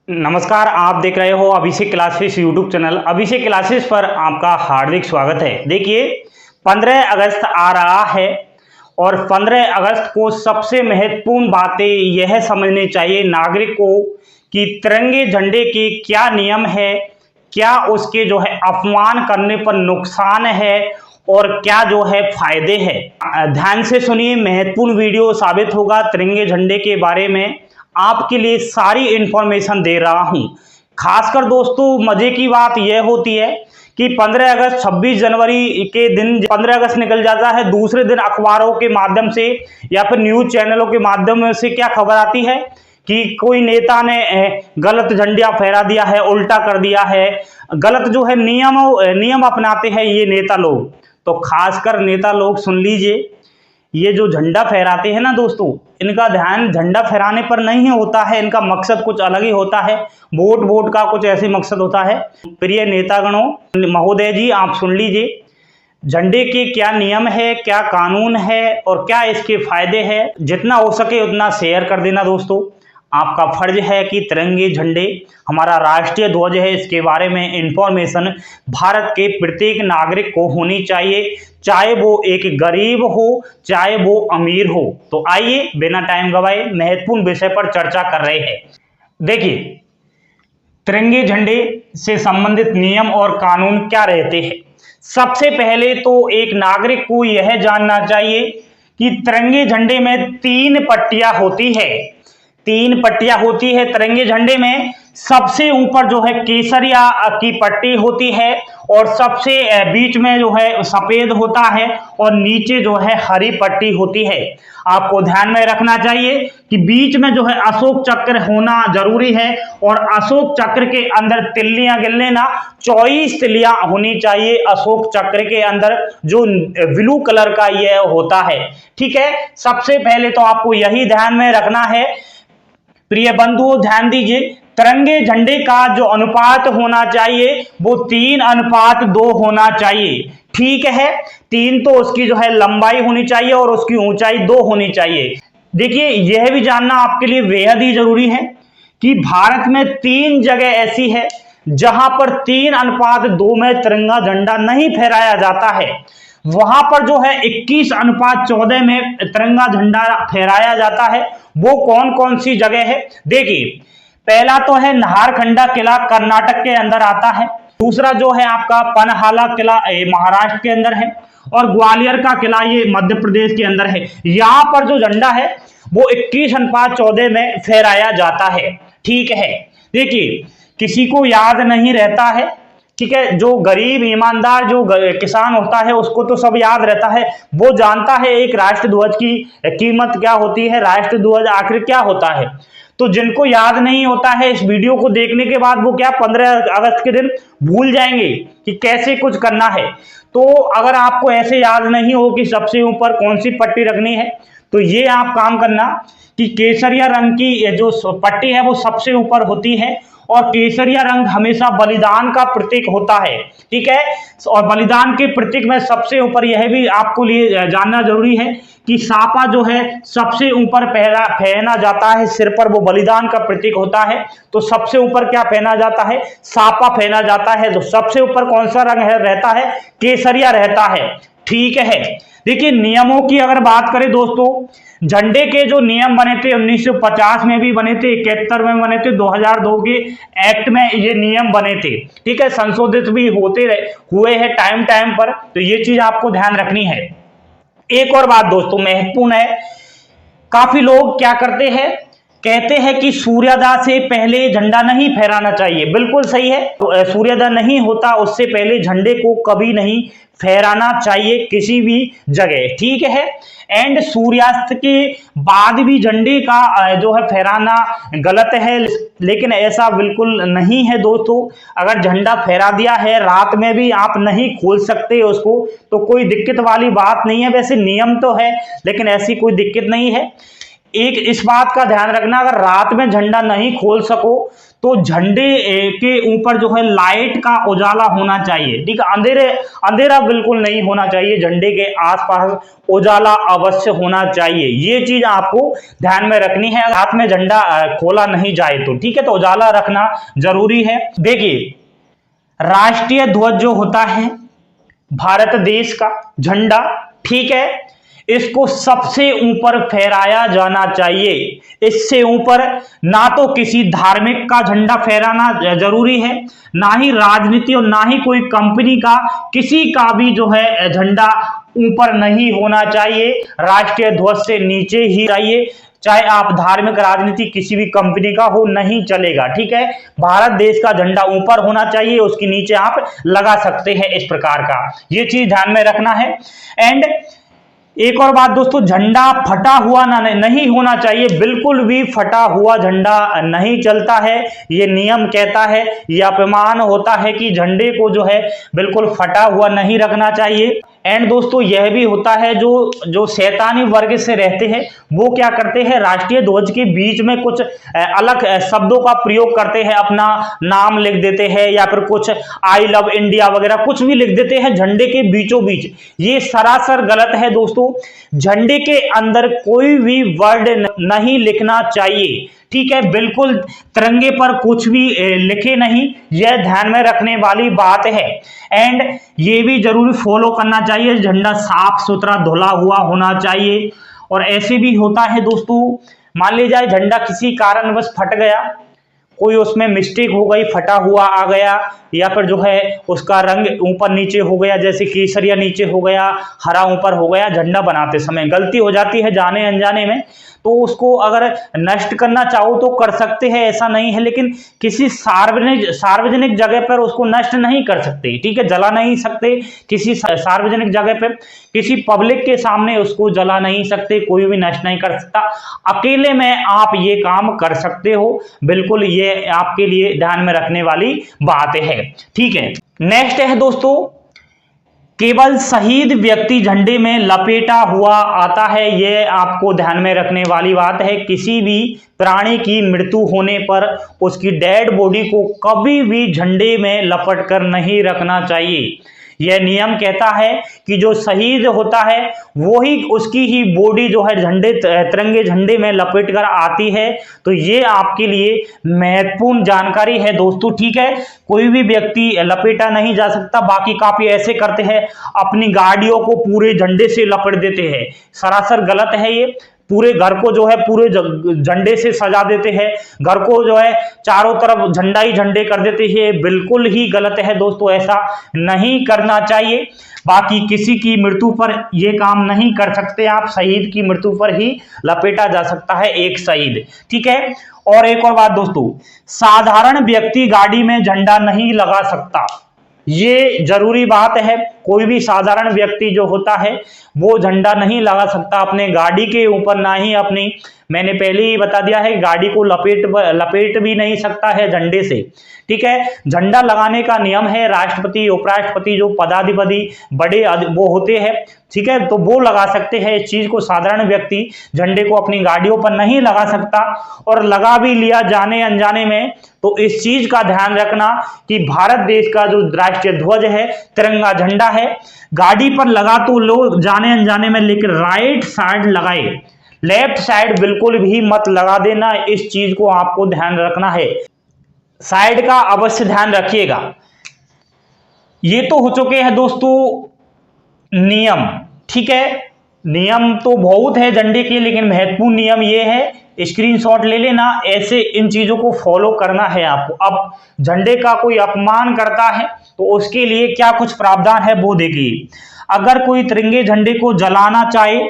नमस्कार, आप देख रहे हो अभिषेक क्लासेस यूट्यूब चैनल। अभिषेक क्लासेस पर आपका हार्दिक स्वागत है। देखिए, 15 अगस्त आ रहा है और 15 अगस्त को सबसे महत्वपूर्ण बातें यह समझनी चाहिए नागरिक को कि तिरंगे झंडे के क्या नियम है, क्या उसके अपमान करने पर नुकसान है और क्या फायदे हैं। ध्यान से सुनिए, महत्वपूर्ण वीडियो साबित होगा। तिरंगे झंडे के बारे में आपके लिए सारी इंफॉर्मेशन दे रहा हूं। खासकर दोस्तों, मजे की बात यह होती है कि 15 अगस्त 26 जनवरी के दिन 15 अगस्त निकल जाता है, दूसरे दिन अखबारों के माध्यम से या फिर न्यूज चैनलों के माध्यम से क्या खबर आती है कि कोई नेता ने गलत झंडा फहरा दिया है, उल्टा कर दिया है, गलत नियम अपनाते हैं ये नेता लोग। तो खासकर नेता लोग सुन लीजिए, ये जो झंडा फहराते हैं ना दोस्तों, इनका ध्यान झंडा फहराने पर नहीं होता है, इनका मकसद कुछ अलग ही होता है। वोट का कुछ ऐसे मकसद होता है। प्रिय नेतागणों, महोदय जी, आप सुन लीजिए, झंडे के क्या नियम है, क्या कानून है और क्या इसके फायदे हैं। जितना हो सके उतना शेयर कर देना दोस्तों। आपका फर्ज है कि तिरंगे झंडे हमारा राष्ट्रीय ध्वज है, इसके बारे में इंफॉर्मेशन भारत के प्रत्येक नागरिक को होनी चाहिए, चाहे वो एक गरीब हो चाहे वो अमीर हो। तो आइए बिना टाइम गवाए महत्वपूर्ण विषय पर चर्चा कर रहे हैं। देखिए, तिरंगे झंडे से संबंधित नियम और कानून क्या रहते हैं। सबसे पहले तो एक नागरिक को यह जानना चाहिए कि तिरंगे झंडे में 3 पट्टियां होती है। 3 पट्टियां होती है तिरंगे झंडे में। सबसे ऊपर केसरिया की पट्टी होती है और सबसे बीच में सफेद होता है और नीचे हरी पट्टी होती है। आपको ध्यान में रखना चाहिए कि बीच में अशोक चक्र होना जरूरी है और अशोक चक्र के अंदर तिल्लियां गिनने ना 24 तिल्लियां होनी चाहिए अशोक चक्र के अंदर, जो ब्लू कलर का यह होता है। ठीक है, सबसे पहले तो आपको यही ध्यान में रखना है। प्रिय बंधुओं, ध्यान दीजिए, तिरंगे झंडे का जो अनुपात होना चाहिए वो 3:2 होना चाहिए। ठीक है, 3 तो उसकी लंबाई होनी चाहिए और उसकी ऊंचाई 2 होनी चाहिए। देखिए, यह भी जानना आपके लिए बेहद ही जरूरी है कि भारत में 3 जगह ऐसी है जहां पर 3:2 में तिरंगा झंडा नहीं फहराया जाता है। वहां पर 21:14 में तिरंगा झंडा फहराया जाता है। वो कौन कौन सी जगह है? देखिए, पहला तो है नाहरखंडा किला, कर्नाटक के अंदर आता है। दूसरा आपका पनहाला किला महाराष्ट्र के अंदर है और ग्वालियर का किला ये मध्य प्रदेश के अंदर है। यहाँ पर जो झंडा है वो 21:14 में फहराया जाता है। ठीक है, देखिए, किसी को याद नहीं रहता है। ठीक है, जो गरीब ईमानदार जो किसान होता है उसको तो सब याद रहता है, वो जानता है एक राष्ट्र ध्वज की कीमत क्या होती है, राष्ट्र ध्वज आखिर क्या होता है। तो जिनको याद नहीं होता है, इस वीडियो को देखने के बाद वो 15 अगस्त के दिन भूल जाएंगे कि कैसे कुछ करना है। तो अगर आपको ऐसे याद नहीं हो कि सबसे ऊपर कौन सी पट्टी रखनी है, तो ये आप काम करना कि केसरिया रंग की जो पट्टी है वो सबसे ऊपर होती है और केसरिया रंग हमेशा बलिदान का प्रतीक होता है। ठीक है, और बलिदान के प्रतीक में सबसे ऊपर यह भी आपको लिए जानना जरूरी है कि सापा सबसे ऊपर पहना जाता है सिर पर, वो बलिदान का प्रतीक होता है। तो सबसे ऊपर क्या पहना जाता है? सापा पहना जाता है। तो सबसे ऊपर कौन सा रंग रहता है? केसरिया रहता है। ठीक है, देखिए, नियमों की अगर बात करें दोस्तों, झंडे के जो नियम बने थे 1950 में भी बने थे, 71 में बने थे, 2002 के एक्ट में ये नियम बने थे। ठीक है, संशोधित भी हुए हैं टाइम टाइम पर। तो ये चीज आपको ध्यान रखनी है। एक और बात दोस्तों महत्वपूर्ण है, काफी लोग क्या करते हैं, कहते हैं कि सूर्योदय से पहले झंडा नहीं फहराना चाहिए। बिल्कुल सही है, तो सूर्योदय नहीं होता उससे पहले झंडे को कभी नहीं फहराना चाहिए किसी भी जगह। ठीक है, एंड सूर्यास्त के बाद भी झंडे का फहराना गलत है, लेकिन ऐसा बिल्कुल नहीं है दोस्तों। अगर झंडा फहरा दिया है, रात में भी आप नहीं खोल सकते उसको, तो कोई दिक्कत वाली बात नहीं है। वैसे नियम तो है लेकिन ऐसी कोई दिक्कत नहीं है। एक इस बात का ध्यान रखना, अगर रात में झंडा नहीं खोल सको तो झंडे के ऊपर जो है लाइट का उजाला होना चाहिए, ठीक है। अंधेरा बिल्कुल नहीं होना चाहिए, झंडे के आसपास उजाला अवश्य होना चाहिए। ये चीज आपको ध्यान में रखनी है, रात में झंडा खोला नहीं जाए तो, ठीक है। तो उजाला रखना जरूरी है। देखिए, राष्ट्रीय ध्वज जो होता है भारत देश का झंडा, ठीक है, इसको सबसे ऊपर फहराया जाना चाहिए। इससे ऊपर ना तो किसी धार्मिक का झंडा फहराना जरूरी है, ना ही राजनीति और ना ही कोई कंपनी का, किसी का भी जो है झंडा ऊपर नहीं होना चाहिए, राष्ट्रीय ध्वज से नीचे ही चाहिए। चाहे आप धार्मिक, राजनीति किसी भी कंपनी का हो, नहीं चलेगा, ठीक है। भारत देश का झंडा ऊपर होना चाहिए, उसके नीचे आप लगा सकते हैं इस प्रकार का, ये चीज ध्यान में रखना है। एंड एक और बात दोस्तों, झंडा फटा हुआ नहीं होना चाहिए, बिल्कुल भी फटा हुआ झंडा नहीं चलता है, ये नियम कहता है। ये अपमान होता है कि झंडे को जो है बिल्कुल फटा हुआ नहीं रखना चाहिए। एंड दोस्तों, यह भी होता है जो शैतानी वर्ग से रहते हैं, वो क्या करते हैं, राष्ट्रीय ध्वज के बीच में कुछ अलग शब्दों का प्रयोग करते हैं, अपना नाम लिख देते हैं या फिर कुछ आई लव इंडिया वगैरह कुछ भी लिख देते हैं झंडे के बीचों बीच। ये सरासर गलत है दोस्तों। झंडे के अंदर कोई भी वर्ड नहीं लिखना चाहिए, ठीक है। बिल्कुल तिरंगे पर कुछ भी लिखे नहीं, यह ध्यान में रखने वाली बात है। एंड ये भी जरूर फॉलो करना चाहिए, झंडा साफ सुथरा धुला हुआ होना चाहिए। और ऐसे भी होता है दोस्तों, मान लीजिए झंडा किसी कारणवश फट गया, कोई उसमें मिस्टेक हो गई, फटा हुआ आ गया, या फिर जो है उसका रंग ऊपर नीचे हो गया, जैसे केसरिया नीचे हो गया, हरा ऊपर हो गया, झंडा बनाते समय गलती हो जाती है जाने अनजाने में, तो उसको अगर नष्ट करना चाहो तो कर सकते हैं, ऐसा नहीं है। लेकिन किसी सार्वजनिक जगह पर उसको नष्ट नहीं कर सकते, ठीक है, जला नहीं सकते। किसी सार्वजनिक जगह पर किसी पब्लिक के सामने उसको जला नहीं सकते, कोई भी नष्ट नहीं कर सकता। अकेले में आप ये काम कर सकते हो, बिल्कुल ये आपके लिए ध्यान में रखने वाली बात है, ठीक है। नेक्स्ट है दोस्तों, केवल शहीद व्यक्ति झंडे में लपेटा हुआ आता है, ये आपको ध्यान में रखने वाली बात है। किसी भी प्राणी की मृत्यु होने पर उसकी डेड बॉडी को कभी भी झंडे में लपट कर नहीं रखना चाहिए। यह नियम कहता है कि जो शहीद होता है वो ही, उसकी ही बॉडी जो है तिरंगे झंडे में लपेट कर आती है। तो ये आपके लिए महत्वपूर्ण जानकारी है दोस्तों, ठीक है। कोई भी व्यक्ति लपेटा नहीं जा सकता। बाकी काफी ऐसे करते हैं, अपनी गाड़ियों को पूरे झंडे से लपेट देते हैं, सरासर गलत है ये। पूरे घर को जो है पूरे झंडे से सजा देते हैं, घर को जो है चारों तरफ झंडा ही झंडे कर देते हैं, बिल्कुल ही गलत है दोस्तों, ऐसा नहीं करना चाहिए। बाकी किसी की मृत्यु पर ये काम नहीं कर सकते आप, शहीद की मृत्यु पर ही लपेटा जा सकता है एक शहीद, ठीक है। और एक और बात दोस्तों, साधारण व्यक्ति गाड़ी में झंडा नहीं लगा सकता, ये जरूरी बात है। कोई भी साधारण व्यक्ति जो होता है वो झंडा नहीं लगा सकता अपने गाड़ी के ऊपर, ना ही अपनी, मैंने पहले ही बता दिया है, गाड़ी को लपेट भी नहीं सकता है झंडे से, ठीक है। झंडा लगाने का नियम है, राष्ट्रपति, उपराष्ट्रपति, जो पदाधिकारी बड़े वो होते हैं, ठीक है, तो वो लगा सकते हैं इस चीज को। साधारण व्यक्ति झंडे को अपनी गाड़ियों पर नहीं लगा सकता, और लगा भी लिया जाने अनजाने में तो इस चीज का ध्यान रखना कि भारत देश का जो राष्ट्रीय ध्वज है, तिरंगा झंडा है, गाड़ी पर लगा तो लो जाने अनजाने में, लेकिन राइट साइड लगाए, लेफ्ट साइड बिल्कुल भी मत लगा देना। इस चीज को आपको ध्यान रखना है, साइड का अवश्य ध्यान रखिएगा। ये तो हो चुके हैं दोस्तों नियम, ठीक है। नियम तो बहुत है झंडे के, लेकिन महत्वपूर्ण नियम ये है, स्क्रीनशॉट ले लेना, ऐसे इन चीजों को फॉलो करना है आपको। अब झंडे का कोई अपमान करता है तो उसके लिए क्या कुछ प्रावधान है वो देखिए। अगर कोई तिरंगे झंडे को जलाना चाहे,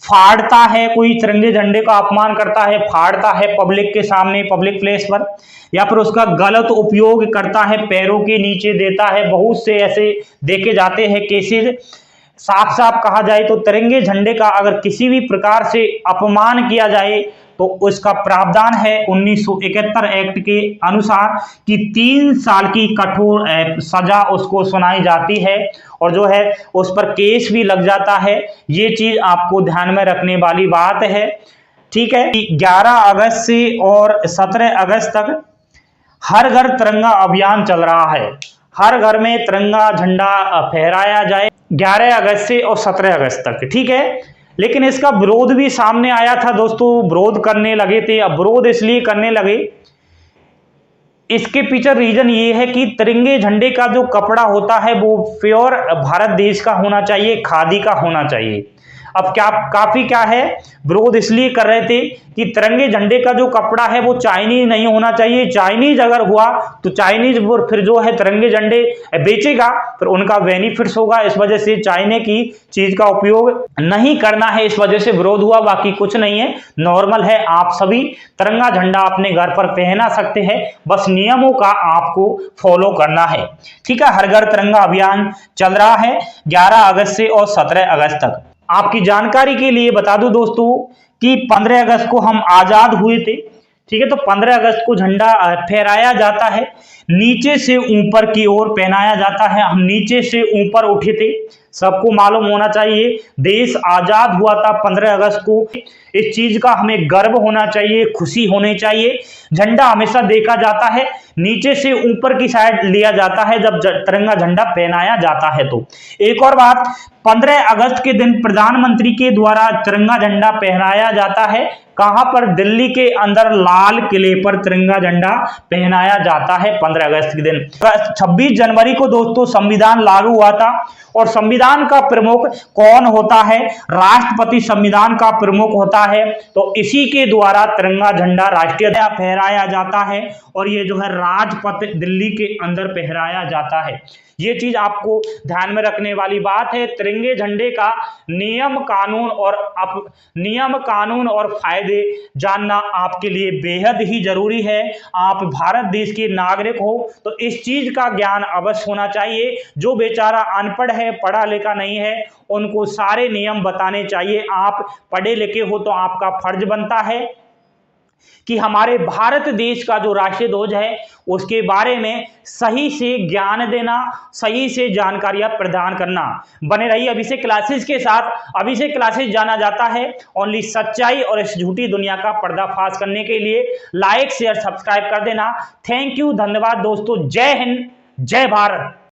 फाड़ता है, कोई तिरंगे झंडे का अपमान करता है, फाड़ता है पब्लिक के सामने, पब्लिक प्लेस पर, या फिर उसका गलत उपयोग करता है, पैरों के नीचे देता है, बहुत से ऐसे देखे जाते हैं केसेस। साफ साफ कहा जाए तो तिरंगे झंडे का अगर किसी भी प्रकार से अपमान किया जाए तो उसका प्रावधान है 1971 एक्ट के अनुसार कि 3 साल की कठोर सजा उसको सुनाई जाती है, और जो है उस पर केस भी लग जाता है। ये चीज आपको ध्यान में रखने वाली बात है। ठीक है। 11 अगस्त से और 17 अगस्त तक हर घर तिरंगा अभियान चल रहा है। हर घर में तिरंगा झंडा फहराया जाए 11 अगस्त से और 17 अगस्त तक, ठीक है। लेकिन इसका विरोध भी सामने आया था दोस्तों, विरोध करने लगे थे। अब विरोध इसलिए करने लगे, इसके पीछे रीजन ये है कि तिरंगे झंडे का जो कपड़ा होता है वो प्योर भारत देश का होना चाहिए, खादी का होना चाहिए। अब काफी क्या है, विरोध इसलिए कर रहे थे कि तिरंगे झंडे का जो कपड़ा है वो चाइनीज नहीं होना चाहिए। चाइनीज अगर हुआ तो चाइनीज फिर जो है तिरंगे झंडे बेचेगा, फिर उनका बेनिफिट्स होगा। इस वजह से चाइना की चीज का उपयोग नहीं करना है, इस वजह से विरोध हुआ, बाकी कुछ नहीं है, नॉर्मल है। आप सभी तिरंगा झंडा अपने घर पर पहना सकते हैं, बस नियमों का आपको फॉलो करना है, ठीक है। हर घर तिरंगा अभियान चल रहा है 11 अगस्त से और 17 अगस्त तक। आपकी जानकारी के लिए बता दूं दोस्तों कि 15 अगस्त को हम आजाद हुए थे, ठीक है। तो 15 अगस्त को झंडा फहराया जाता है, नीचे से ऊपर की ओर पहनाया जाता है। हम नीचे से ऊपर उठे थे, सबको मालूम होना चाहिए देश आजाद हुआ था 15 अगस्त को। इस चीज का हमें गर्व होना चाहिए, खुशी होनी चाहिए। झंडा हमेशा देखा जाता है नीचे से ऊपर की साइड लिया जाता है जब तिरंगा झंडा पहनाया जाता है। तो एक और बात, 15 अगस्त के दिन प्रधानमंत्री के द्वारा तिरंगा झंडा पहनाया जाता है। कहां पर? दिल्ली के अंदर लाल किले पर तिरंगा झंडा पहनाया जाता है 15 अगस्त के दिन। 26 जनवरी को दोस्तों संविधान लागू हुआ था, और संविधान का प्रमुख कौन होता है? राष्ट्रपति संविधान का प्रमुख होता है। तो इसी के द्वारा तिरंगा झंडा राष्ट्रीय फहराया जाता है, और ये जो है राजपथ दिल्ली के अंदर फहराया जाता है। ये चीज आपको ध्यान में रखने वाली बात है। तिरंगे झंडे का नियम कानून और फायदे जानना आपके लिए बेहद ही जरूरी है। आप भारत देश के नागरिक हो तो इस चीज का ज्ञान अवश्य होना चाहिए। जो बेचारा अनपढ़ है, पढ़ा लिखा नहीं है, उनको सारे नियम बताने चाहिए। आप पढ़े लिखे हो तो आपका फर्ज बनता है कि हमारे भारत देश का जो राष्ट्रीय ध्वज है उसके बारे में सही से ज्ञान देना, सही से जानकारियां प्रदान करना। बने रहिए अभिषेक क्लासेस के साथ। अभिषेक क्लासेस जाना जाता है ओनली सच्चाई और इस झूठी दुनिया का पर्दाफाश करने के लिए। लाइक शेयर सब्सक्राइब कर देना। थैंक यू, धन्यवाद दोस्तों। जय हिंद, जय भारत।